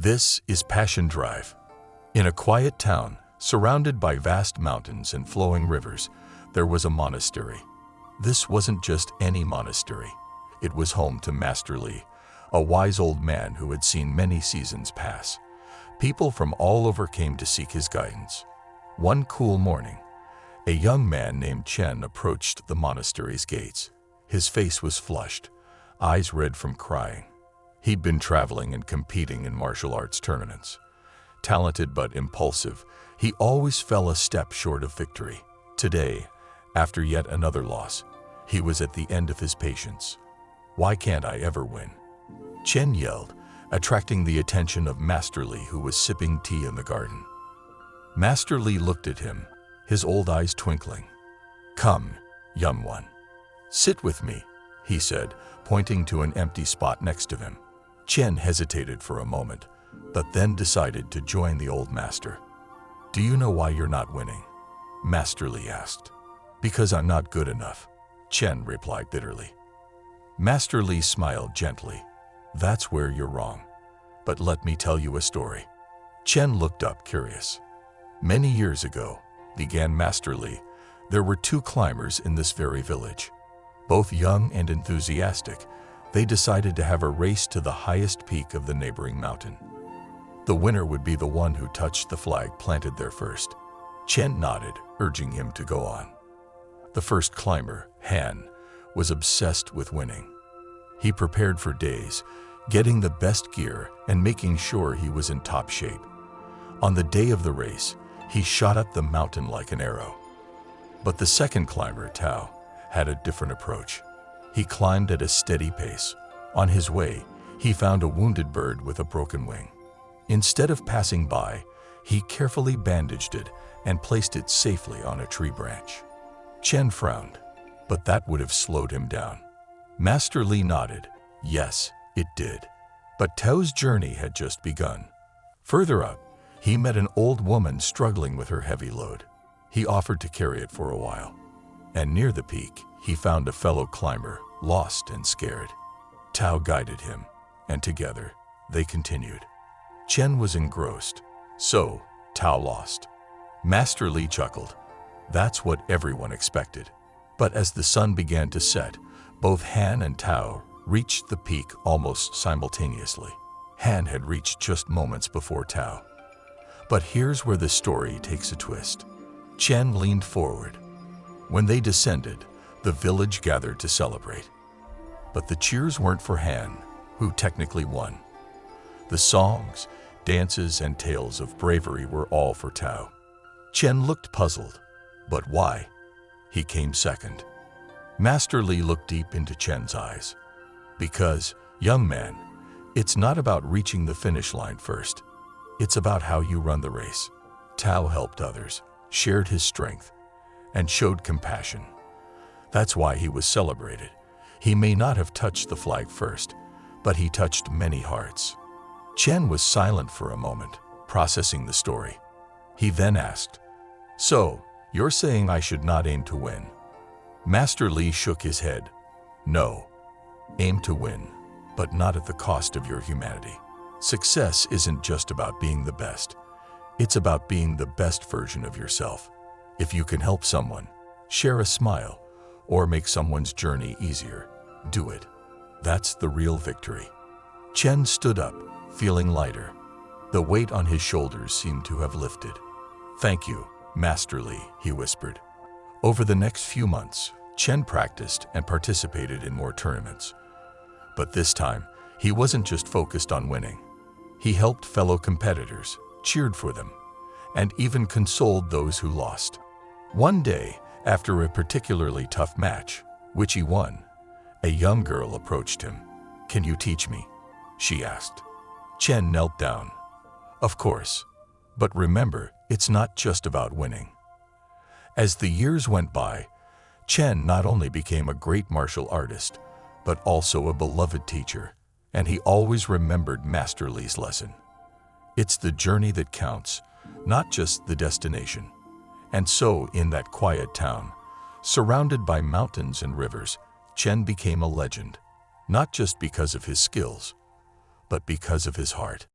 This is Passion Drive. In a quiet town, surrounded by vast mountains and flowing rivers, there was a monastery. This wasn't just any monastery. It was home to Master Li, a wise old man who had seen many seasons pass. People from all over came to seek his guidance. One cool morning, a young man named Chen approached the monastery's gates. His face was flushed, eyes red from crying. He'd been traveling and competing in martial arts tournaments. Talented but impulsive, he always fell a step short of victory. Today, after yet another loss, he was at the end of his patience. "Why can't I ever win?" Chen yelled, attracting the attention of Master Li, who was sipping tea in the garden. Master Li looked at him, his old eyes twinkling. "Come, young one. Sit with me," he said, pointing to an empty spot next to him. Chen hesitated for a moment, but then decided to join the old master. "Do you know why you're not winning?" Master Li asked. "Because I'm not good enough," Chen replied bitterly. Master Li smiled gently. "That's where you're wrong. But let me tell you a story." Chen looked up, curious. "Many years ago," began Master Li, "there were two climbers in this very village. Both young and enthusiastic, they decided to have a race to the highest peak of the neighboring mountain. The winner would be the one who touched the flag planted there first." Chen nodded, urging him to go on. The first climber, Han, was obsessed with winning. He prepared for days, getting the best gear and making sure he was in top shape. On the day of the race, he shot up the mountain like an arrow. But the second climber, Tao, had a different approach. He climbed at a steady pace. On his way, he found a wounded bird with a broken wing. Instead of passing by, he carefully bandaged it and placed it safely on a tree branch. Chen frowned, but that would have slowed him down. Master Li nodded. Yes, it did. But Tao's journey had just begun. Further up, he met an old woman struggling with her heavy load. He offered to carry it for a while. And near the peak, he found a fellow climber, lost and scared. Tao guided him, and together, they continued. Chen was engrossed. So, Tao lost. Master Li chuckled. That's what everyone expected. But as the sun began to set, both Han and Tao reached the peak almost simultaneously. Han had reached just moments before Tao. But here's where the story takes a twist. Chen leaned forward. When they descended, the village gathered to celebrate. But the cheers weren't for Han, who technically won. The songs, dances, and tales of bravery were all for Tao. Chen looked puzzled. But why? He came second. Master Li looked deep into Chen's eyes. Because, young man, it's not about reaching the finish line first. It's about how you run the race. Tao helped others, shared his strength, and showed compassion. That's why he was celebrated. He may not have touched the flag first, but he touched many hearts. Chen was silent for a moment, processing the story. He then asked, "So, you're saying I should not aim to win?" Master Li shook his head. "No. Aim to win, but not at the cost of your humanity. Success isn't just about being the best. It's about being the best version of yourself. If you can help someone, share a smile, or make someone's journey easier, do it. That's the real victory." Chen stood up, feeling lighter. The weight on his shoulders seemed to have lifted. "Thank you, Master Li," he whispered. Over the next few months, Chen practiced and participated in more tournaments. But this time, he wasn't just focused on winning. He helped fellow competitors, cheered for them, and even consoled those who lost. One day, after a particularly tough match, which he won, a young girl approached him. "Can you teach me?" she asked. Chen knelt down. "Of course. But remember, it's not just about winning." As the years went by, Chen not only became a great martial artist, but also a beloved teacher, and he always remembered Master Li's lesson. It's the journey that counts, not just the destination. And so, in that quiet town, surrounded by mountains and rivers, Chen became a legend, not just because of his skills, but because of his heart.